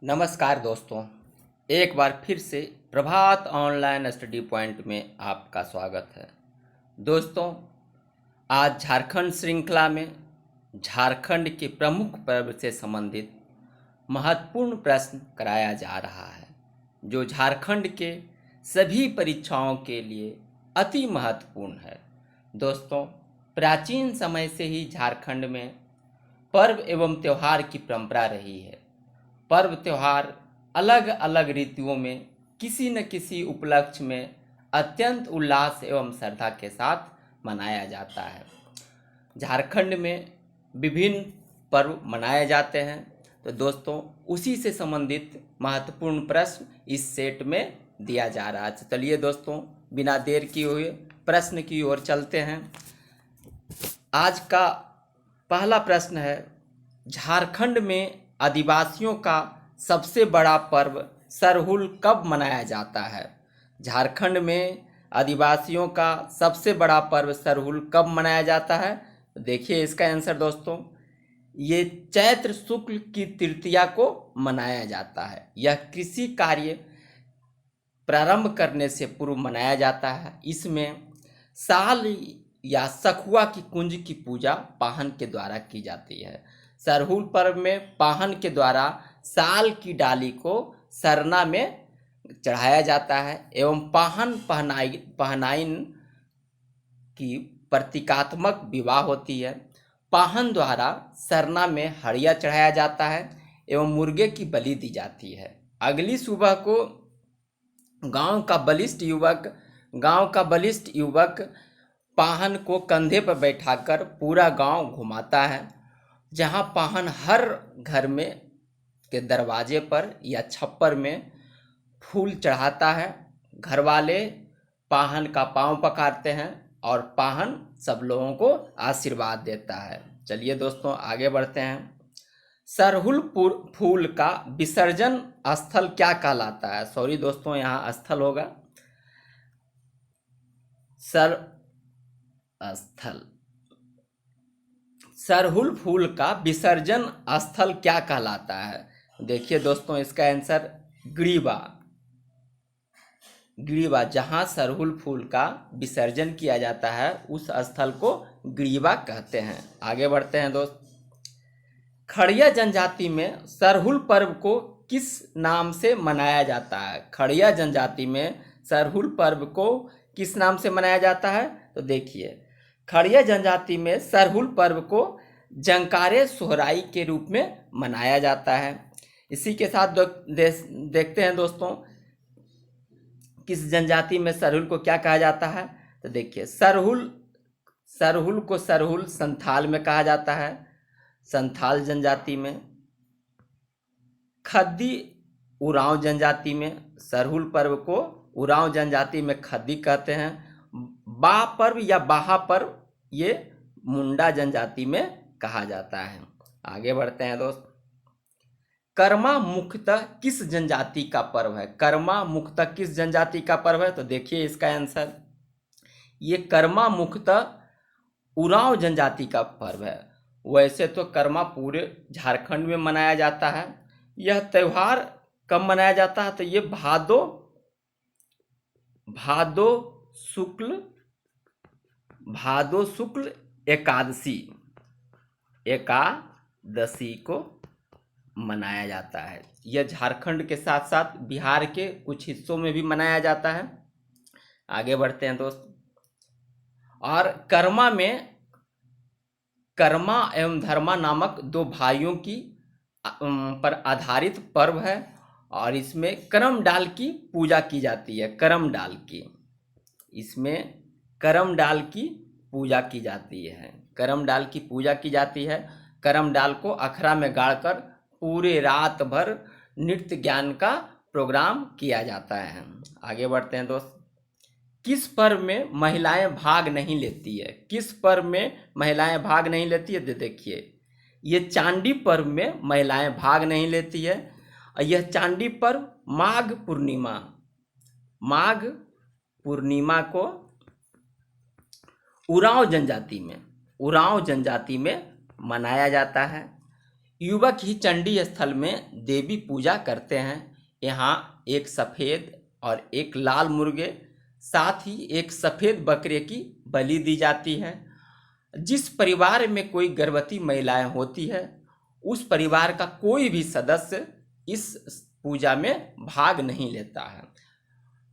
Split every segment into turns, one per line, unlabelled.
नमस्कार दोस्तों। एक बार फिर से प्रभात ऑनलाइन स्टडी पॉइंट में आपका स्वागत है। दोस्तों, आज झारखंड श्रृंखला में झारखंड के प्रमुख पर्व से संबंधित महत्वपूर्ण प्रश्न कराया जा रहा है, जो झारखंड के सभी परीक्षाओं के लिए अति महत्वपूर्ण है। दोस्तों, प्राचीन समय से ही झारखंड में पर्व एवं त्यौहार की परंपरा रही है। पर्व त्यौहार अलग अलग ऋतुओं में किसी न किसी उपलक्ष्य में अत्यंत उल्लास एवं श्रद्धा के साथ मनाया जाता है। झारखंड में विभिन्न पर्व मनाए जाते हैं। तो दोस्तों, उसी से संबंधित महत्वपूर्ण प्रश्न इस सेट में दिया जा रहा है। तो चलिए दोस्तों, बिना देर किए हुए प्रश्न की ओर चलते हैं। आज का पहला प्रश्न है, झारखंड में आदिवासियों का सबसे बड़ा पर्व सरहुल कब मनाया जाता है? झारखंड में आदिवासियों का सबसे बड़ा पर्व सरहुल कब मनाया जाता है? तो देखिए इसका आंसर दोस्तों, ये चैत्र शुक्ल की तृतीया को मनाया जाता है। यह कृषि कार्य प्रारंभ करने से पूर्व मनाया जाता है। इसमें साल या सखुआ की कुंज की पूजा पाहन के द्वारा की जाती है। सरहुल पर्व में पाहन के द्वारा साल की डाली को सरना में चढ़ाया जाता है एवं पाहन पहनाइन की प्रतीकात्मक विवाह होती है। पाहन द्वारा सरना में हड़िया चढ़ाया जाता है एवं मुर्गे की बलि दी जाती है। अगली सुबह को गांव का बलिष्ठ युवक पाहन को कंधे पर बैठाकर पूरा गांव घुमाता है, जहां पाहन हर घर में के दरवाजे पर या छप्पर में फूल चढ़ाता है। घर वाले पाहन का पांव पकड़ते हैं और पाहन सब लोगों को आशीर्वाद देता है। चलिए दोस्तों, आगे बढ़ते हैं। सरहुल फूल का विसर्जन स्थल क्या कहलाता है? सॉरी दोस्तों, यहाँ स्थल होगा स्थल। सरहुल फूल का विसर्जन स्थल क्या कहलाता है? देखिए दोस्तों, इसका आंसर ग्रीवा। जहां सरहुल फूल का विसर्जन किया जाता है उस स्थल को ग्रीवा कहते हैं। आगे बढ़ते हैं दोस्त। खड़िया जनजाति में सरहुल पर्व को किस नाम से मनाया जाता है? खड़िया जनजाति में सरहुल पर्व को किस नाम से मनाया जाता है? तो देखिए, खड़िया जनजाति में सरहुल पर्व को जंकारे सोहराई के रूप में मनाया जाता है। इसी के साथ देखते हैं दोस्तों, किस जनजाति में सरहुल को क्या कहा जाता है? तो देखिए, सरहुल को सरहुल संथाल में कहा जाता है, संथाल जनजाति में। खद्दी उरांव जनजाति में सरहुल पर्व को उरांव जनजाति में खद्दी कहते हैं। बा पर्व या बाहा पर्व ये मुंडा जनजाति में कहा जाता है। आगे बढ़ते हैं दोस्त। कर्मा मुख्यतः किस जनजाति का पर्व है? कर्मा मुख्यतः किस जनजाति का पर्व है? तो देखिए इसका आंसर, ये कर्मा मुख्यतः उरांव जनजाति का पर्व है। वैसे तो कर्मा पूरे झारखंड में मनाया जाता है। यह त्यौहार कब मनाया जाता है? तो ये भादो शुक्ल एकादशी को मनाया जाता है। यह झारखंड के साथ साथ बिहार के कुछ हिस्सों में भी मनाया जाता है। आगे बढ़ते हैं दोस्त। और कर्मा एवं धर्मा नामक दो भाइयों की पर आधारित पर्व है और इसमें करम डाल की पूजा की जाती है। इसमें करम डाल की पूजा की जाती है। करम डाल को अखरा में गाड़कर पूरे रात भर नृत्य ज्ञान का प्रोग्राम किया जाता है। आगे बढ़ते हैं दोस्त। किस पर्व में महिलाएं भाग नहीं लेती है? तो देखिए, ये चांडी पर्व में महिलाएं भाग नहीं लेती है। और यह चांडी पर्व माघ पूर्णिमा को उरांव जनजाति में मनाया जाता है। युवक ही चंडी स्थल में देवी पूजा करते हैं। यहाँ एक सफ़ेद और एक लाल मुर्गे, साथ ही एक सफ़ेद बकरे की बलि दी जाती है। जिस परिवार में कोई गर्भवती महिलाएं होती है, उस परिवार का कोई भी सदस्य इस पूजा में भाग नहीं लेता है।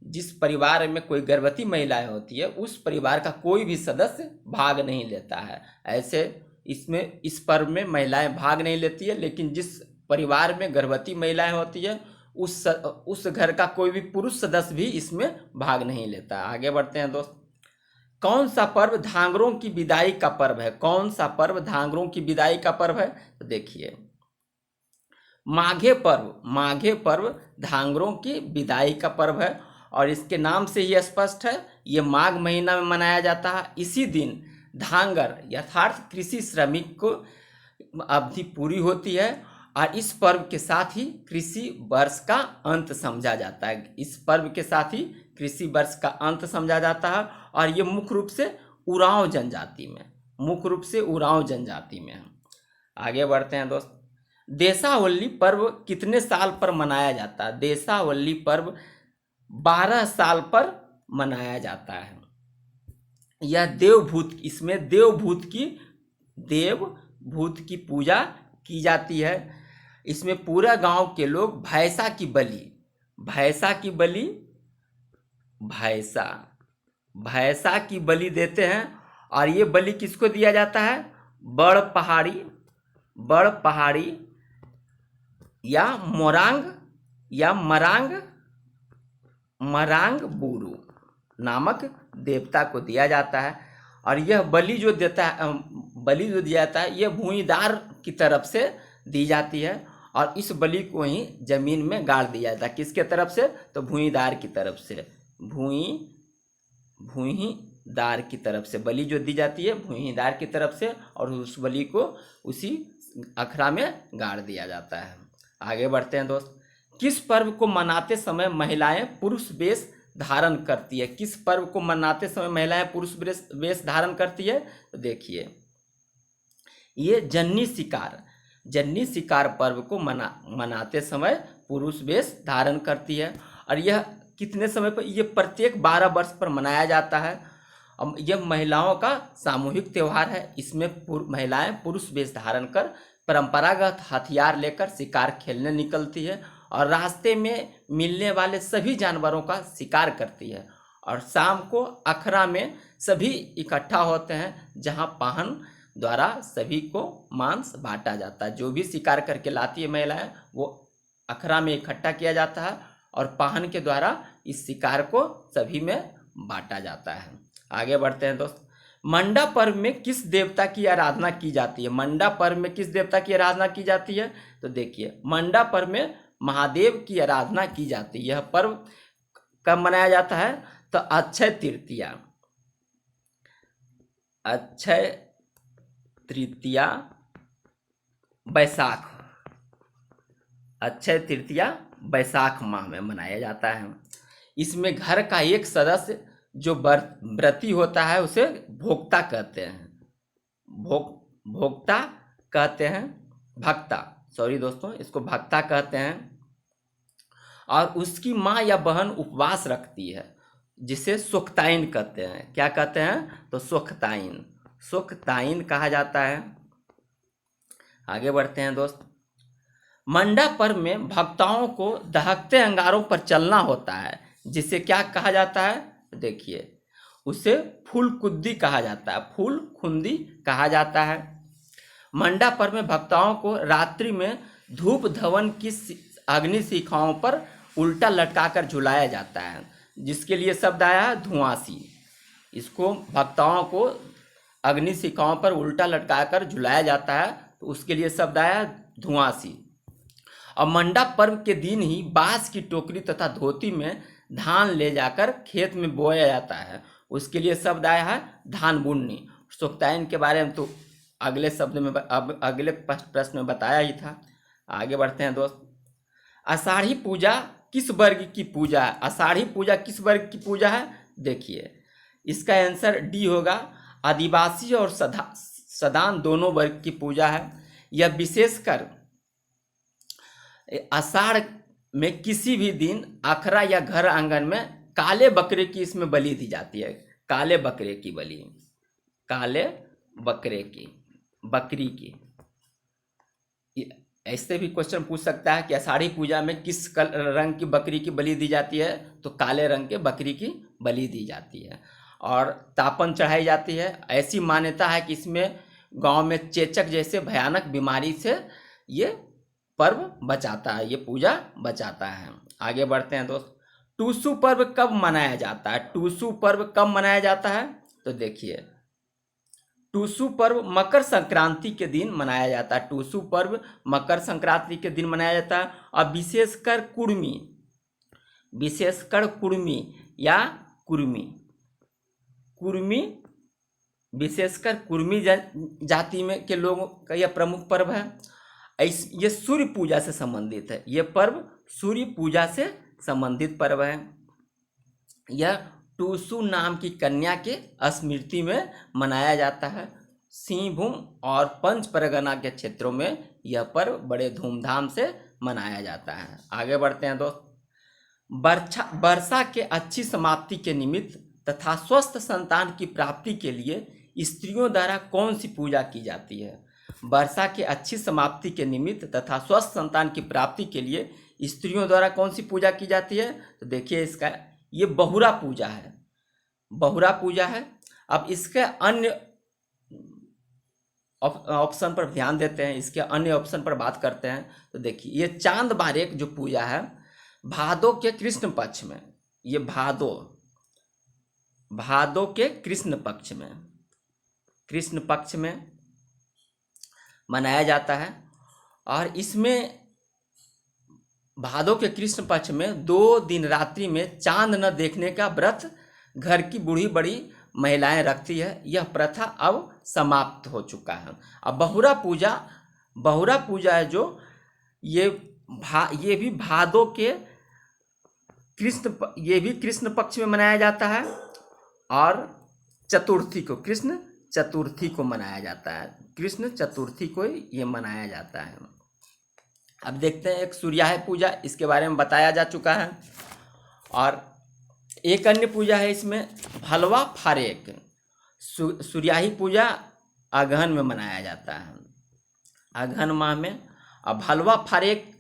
जिस परिवार में कोई गर्भवती महिलाएं होती है, उस परिवार का कोई भी सदस्य भाग नहीं लेता है। ऐसे इसमें इस पर्व में महिलाएं भाग नहीं लेती है, लेकिन जिस परिवार में गर्भवती महिलाएं होती है, उस घर का कोई भी पुरुष सदस्य भी इसमें भाग नहीं लेता। आगे बढ़ते हैं दोस्त। कौन सा पर्व धांगरों की विदाई का पर्व है? कौन सा पर्व धांगरों की विदाई का पर्व है? तो देखिए, माघे पर्व। माघे पर्व धांगरों की विदाई का पर्व है और इसके नाम से ही स्पष्ट है, ये माघ महीना में मनाया जाता है। इसी दिन धांगर अर्थात कृषि श्रमिक को अवधि पूरी होती है और इस पर्व के साथ ही कृषि वर्ष का अंत समझा जाता है। इस पर्व के साथ ही कृषि वर्ष का अंत समझा जाता है और ये मुख्य रूप से उरांव जनजाति में है। आगे बढ़ते हैं दोस्त। देशावली पर्व कितने साल पर मनाया जाता है? देशावली पर्व 12 साल पर मनाया जाता है। यह इसमें देवभूत की पूजा की जाती है। इसमें पूरा गांव के लोग भैंसा की बलि देते हैं और ये बलि किसको दिया जाता है? बड़ पहाड़ी या मरांग बुरु नामक देवता को दिया जाता है। और यह बलि जो दिया जाता है, यह भूमिदार की तरफ से दी जाती है और इस बलि को ही जमीन में गाड़ दिया जाता है। किसके तरफ से? तो भूमिदार की तरफ से। भूमिदार की तरफ से बलि जो दी जाती है, भूमिदार की तरफ से, और उस बलि को उसी अखड़ा में गाड़ दिया जाता है। आगे बढ़ते हैं दोस्त। किस पर्व को मनाते समय महिलाएं पुरुष वेश धारण करती है? किस पर्व को मनाते समय महिलाएं पुरुष वेश धारण करती है? तो देखिए, ये जन्नी शिकार पर्व को मनाते समय पुरुष वेश धारण करती है और यह कितने समय पर? यह प्रत्येक 12 वर्ष पर मनाया जाता है। यह महिलाओं का सामूहिक त्यौहार है। इसमें महिलाएं पुरुष वेश धारण कर परंपरागत हथियार लेकर शिकार खेलने निकलती है और रास्ते में मिलने वाले सभी जानवरों का शिकार करती है। और शाम को अखड़ा में सभी इकट्ठा होते हैं, जहां पाहन द्वारा सभी को मांस बांटा जाता है। जो भी शिकार करके लाती है महिलाएं, वो अखड़ा में इकट्ठा किया जाता है और पाहन के द्वारा इस शिकार को सभी में बांटा जाता है। आगे बढ़ते हैं दोस्त। मंडा पर्व में किस देवता की आराधना की जाती है? मंडा पर्व में किस देवता की आराधना की जाती है? तो देखिए, मंडा पर्व में महादेव की आराधना की जाती है। यह पर्व कब मनाया जाता है? तो अक्षय तृतीया बैसाख माह में मनाया जाता है। इसमें घर का एक सदस्य जो व्रती होता है उसे भोक्ता कहते हैं। और उसकी माँ या बहन उपवास रखती है, जिसे सुखताइन कहते हैं। क्या कहते हैं? तो सुखताइन कहा जाता है। आगे बढ़ते हैं दोस्त। मंडा पर्व में भक्ताओं को दहकते अंगारों पर चलना होता है, जिसे क्या कहा जाता है? देखिए, उसे फूलकुंदी कहा जाता है। मंडा पर्व में भक्ताओं को रात्रि में धूप धवन की अग्नि शिखाओं पर उल्टा लटकाकर झुलाया जाता है, जिसके लिए शब्द आया है धुआंसी। इसको भक्ताओं को अग्नि शिखाओं पर उल्टा लटकाकर झुलाया जाता है, तो उसके लिए शब्द आया धुआंसी। और मंडा पर्व के दिन ही बांस की टोकरी तथा धोती में धान ले जाकर खेत में बोया जाता है, उसके लिए शब्द आया है धान बुननी। सुखताइन के बारे में तो अगले प्रश्न में बताया ही था। आगे बढ़ते हैं दोस्त। आषाढ़ी पूजा किस वर्ग की पूजा है? आषाढ़ी पूजा किस वर्ग की पूजा है? देखिए, इसका आंसर डी होगा। आदिवासी और सदान दोनों वर्ग की पूजा है। यह विशेषकर आषाढ़ में किसी भी दिन अखरा या घर आंगन में काले बकरे की इसमें बलि दी जाती है। काले बकरे की बलि, काले बकरे की, बकरी की। ऐसे भी क्वेश्चन पूछ सकता है कि आषाढ़ी पूजा में किस रंग की बकरी की बलि दी जाती है, तो काले रंग के बकरी की बलि दी जाती है। और तापन चढ़ाई जाती है। ऐसी मान्यता है कि इसमें गांव में चेचक जैसे भयानक बीमारी से ये पर्व बचाता है, ये पूजा बचाता है। आगे बढ़ते हैं दोस्त। टूसू पर्व कब मनाया जाता है? टूसू पर्व कब मनाया जाता है? तो देखिए, टूसू पर्व मकर संक्रांति के दिन मनाया जाता है। टूसू पर्व मकर संक्रांति के दिन मनाया जाता है। और विशेषकर कुर्मी, विशेषकर कुर्मी या कुर्मी, कुर्मी, विशेषकर कुर्मी जाति में के लोगों का यह प्रमुख पर्व है। ये सूर्य पूजा से संबंधित है। यह पर्व सूर्य पूजा से संबंधित पर्व है। यह टूसू नाम की कन्या के स्मृति में मनाया जाता है। सिंहभूम और पंच परगना के क्षेत्रों में यह पर्व बड़े धूमधाम से मनाया जाता है। आगे बढ़ते हैं दोस्त। वर्षा के अच्छी समाप्ति के निमित्त तथा स्वस्थ संतान की प्राप्ति के लिए स्त्रियों द्वारा कौन सी पूजा की जाती है? वर्षा के अच्छी समाप्ति के निमित्त तथा स्वस्थ संतान की प्राप्ति के लिए स्त्रियों द्वारा कौन सी पूजा की जाती है? तो देखिए, इसका ये बहुरा पूजा है, बहुरा पूजा है। अब इसके अन्य ऑप्शन पर ध्यान देते हैं, इसके अन्य ऑप्शन पर बात करते हैं। तो देखिए, ये चांद बारेक जो पूजा है भादो के कृष्ण पक्ष में, ये भादो के कृष्ण पक्ष में मनाया जाता है। और इसमें भादो के कृष्ण पक्ष में 2 दिन रात्रि में चांद न देखने का व्रत घर की बूढ़ी बड़ी महिलाएं रखती है। यह प्रथा अब समाप्त हो चुका है। अब बहुरा पूजा है जो ये भी भादो के कृष्ण पक्ष में मनाया जाता है। और चतुर्थी को, कृष्ण चतुर्थी को मनाया जाता है। कृष्ण चतुर्थी को ये मनाया जाता है। अब देखते हैं एक सूर्याही पूजा, इसके बारे में बताया जा चुका है। और एक अन्य पूजा है इसमें भलवा फारेक। सूर्याही पूजा अगहन में मनाया जाता है, अगहन माह में। अब भलवा फारेक,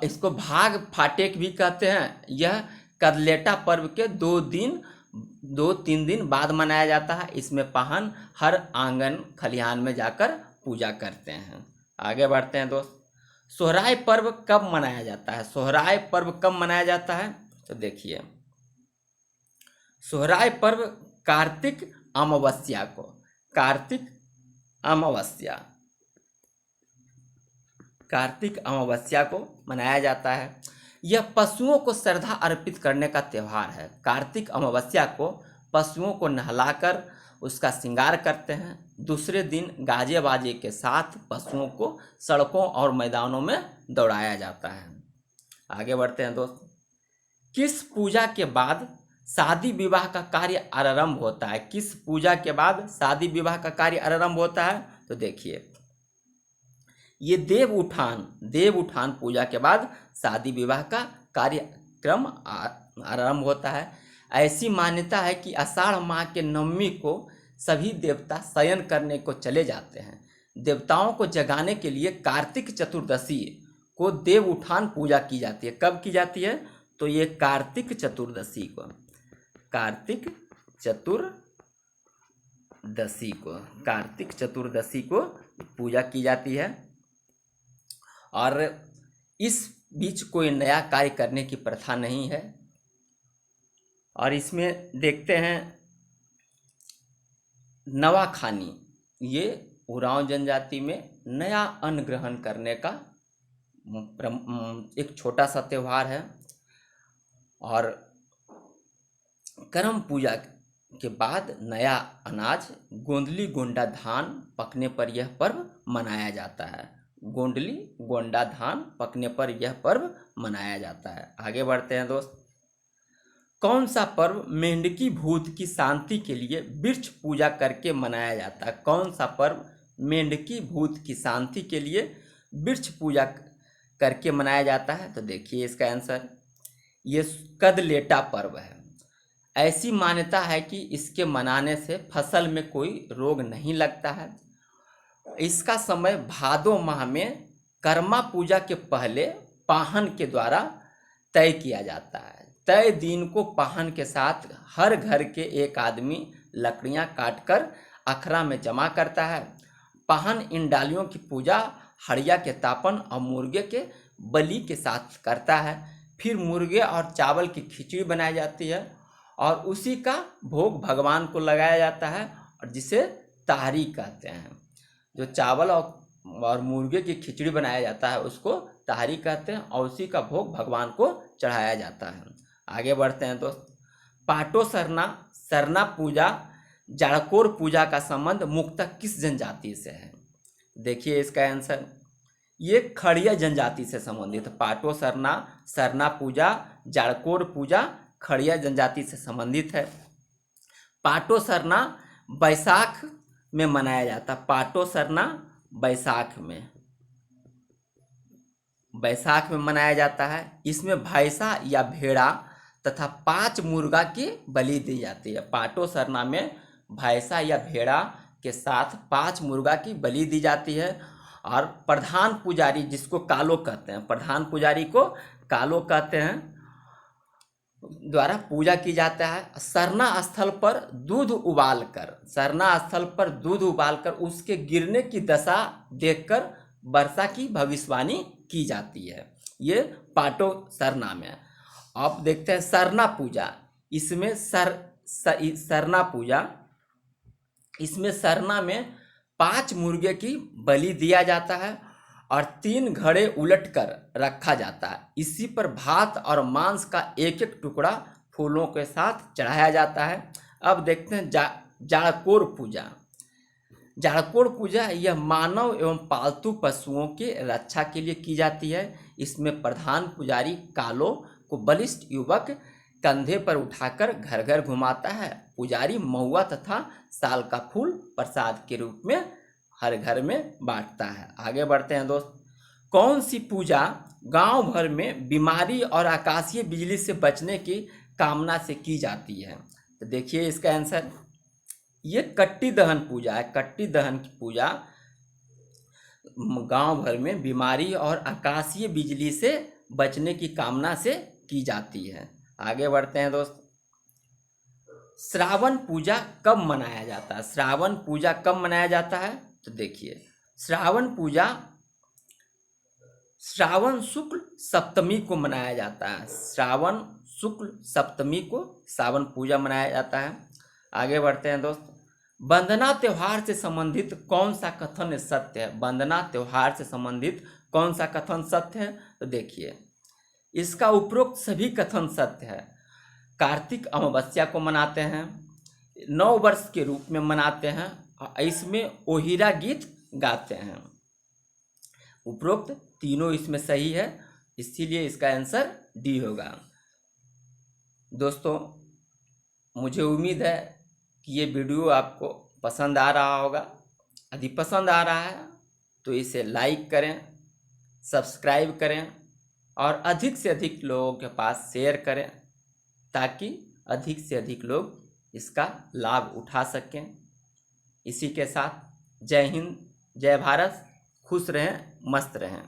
इसको भाग फाटेक भी कहते हैं। यह कदलेटा पर्व के 2-3 दिन बाद मनाया जाता है। इसमें पाहन हर आंगन खलिहान में जाकर पूजा करते हैं। आगे बढ़ते हैं दोस्त। सोहराय पर्व कब मनाया जाता है? सोहराय पर्व कब मनाया जाता है? तो देखिए, सोहराय पर्व कार्तिक अमावस्या को मनाया जाता है। यह पशुओं को श्रद्धा अर्पित करने का त्यौहार है। कार्तिक अमावस्या को पशुओं को नहलाकर उसका श्रृंगार करते हैं। दूसरे दिन गाजे बाजे के साथ पशुओं को सड़कों और मैदानों में दौड़ाया जाता है। आगे बढ़ते हैं दोस्त। किस पूजा के बाद शादी विवाह का कार्य आरंभ होता है? किस पूजा के बाद शादी विवाह का कार्य आरंभ होता है? तो देखिए, ये देव उठान पूजा के बाद शादी विवाह का कार्यक्रम आरंभ होता है। ऐसी मान्यता है कि आषाढ़ माह के नवमी को सभी देवता शयन करने को चले जाते हैं। देवताओं को जगाने के लिए कार्तिक चतुर्दशी को देव उठान पूजा की जाती है। कब की जाती है? तो ये कार्तिक चतुर्दशी को पूजा की जाती है। और इस बीच कोई नया कार्य करने की प्रथा नहीं है। और इसमें देखते हैं नवाखानी, ये उरांव जनजाति में नया अन्न ग्रहण करने का एक छोटा सा त्यौहार है। और करम पूजा के बाद नया अनाज गोंदली गोंडा धान पकने पर यह पर्व मनाया जाता है। गोंडली गोंडा धान पकने पर यह पर्व मनाया जाता है। आगे बढ़ते हैं दोस्त। कौन सा पर्व मेंढकी भूत की शांति के लिए वृक्ष पूजा करके मनाया जाता है? कौन सा पर्व मेंढकी भूत की शांति के लिए वृक्ष पूजा करके मनाया जाता है? तो देखिए इसका आंसर, ये कदलेटा पर्व है। ऐसी मान्यता है कि इसके मनाने से फसल में कोई रोग नहीं लगता है। इसका समय भादो माह में कर्मा पूजा के पहले पाहन के द्वारा तय किया जाता है। तय दिन को पाहन के साथ हर घर के एक आदमी लकड़ियां काटकर अखरा में जमा करता है। पाहन इन डालियों की पूजा हड़िया के तापन और मुर्गे के बलि के साथ करता है। फिर मुर्गे और चावल की खिचड़ी बनाई जाती है और उसी का भोग भगवान को लगाया जाता है, और जिसे ताहरी कहते हैं। जो चावल और मुर्गे की खिचड़ी बनाया जाता है उसको ताहरी कहते हैं, और उसी का भोग भगवान को चढ़ाया जाता है। आगे बढ़ते हैं दोस्त। पाटो सरना सरना पूजा जाड़कोर पूजा का संबंध मुख्यतः किस जनजाति से है? देखिए इसका आंसर, ये खड़िया जनजाति से संबंधित। पाटो सरना सरना पूजा जाड़कोर पूजा खड़िया जनजाति से संबंधित है। पाटो सरना बैसाख में मनाया जाता है। पाटो सरना बैसाख में मनाया जाता है। इसमें भैंसा या भेड़ा तथा 5 मुर्गा की बलि दी जाती है। पाटो सरना में भैंसा या भेड़ा के साथ 5 मुर्गा की बलि दी जाती है, और प्रधान पुजारी, जिसको कालो कहते हैं, प्रधान पुजारी को कालो कहते हैं, द्वारा पूजा की जाता है। सरना स्थल पर दूध उबालकर उसके गिरने की दशा देखकर वर्षा की भविष्यवाणी की जाती है। ये पाटो सरना में। अब देखते हैं सरना पूजा। इसमें सरना में 5 मुर्गे की बलि दिया जाता है और 3 घड़े उलट कर रखा जाता है। इसी पर भात और मांस का एक एक टुकड़ा फूलों के साथ चढ़ाया जाता है। अब देखते हैं जाड़कोर पूजा। जाड़कोर पूजा यह मानव एवं पालतू पशुओं की रक्षा के लिए की जाती है। इसमें प्रधान पुजारी कालो को बलिष्ठ युवक कंधे पर उठाकर घर घर घुमाता है। पुजारी महुआ तथा साल का फूल प्रसाद के रूप में हर घर में बांटता है। आगे बढ़ते हैं दोस्त। कौन सी पूजा गांव भर में बीमारी और आकाशीय बिजली से बचने की कामना से की जाती है? तो देखिए इसका आंसर, ये कट्टी दहन पूजा है। कट्टी दहन की पूजा गांव भर में बीमारी और आकाशीय बिजली से बचने की कामना से की जाती है। आगे बढ़ते हैं दोस्त। श्रावण पूजा कब मनाया जाता है? श्रावण पूजा कब मनाया जाता है? तो देखिए, श्रावण पूजा श्रावण शुक्ल सप्तमी को मनाया जाता है। श्रावण शुक्ल सप्तमी को श्रावण पूजा मनाया जाता है। आगे बढ़ते हैं दोस्त। वंदना त्योहार से संबंधित कौन सा कथन सत्य है? वंदना त्योहार से संबंधित कौन सा कथन सत्य है? तो देखिए, इसका उपरोक्त सभी कथन सत्य है। कार्तिक अमावस्या को मनाते हैं, नव वर्ष के रूप में मनाते हैं, और इसमें ओहिरा गीत गाते हैं। उपरोक्त तीनों इसमें सही है, इसीलिए इसका आंसर डी होगा। दोस्तों, मुझे उम्मीद है कि ये वीडियो आपको पसंद आ रहा होगा। यदि पसंद आ रहा है तो इसे लाइक करें, सब्सक्राइब करें और अधिक से अधिक लोगों के पास शेयर करें, ताकि अधिक से अधिक लोग इसका लाभ उठा सकें। इसी के साथ जय हिंद, जय भारत, खुश रहें, मस्त रहें।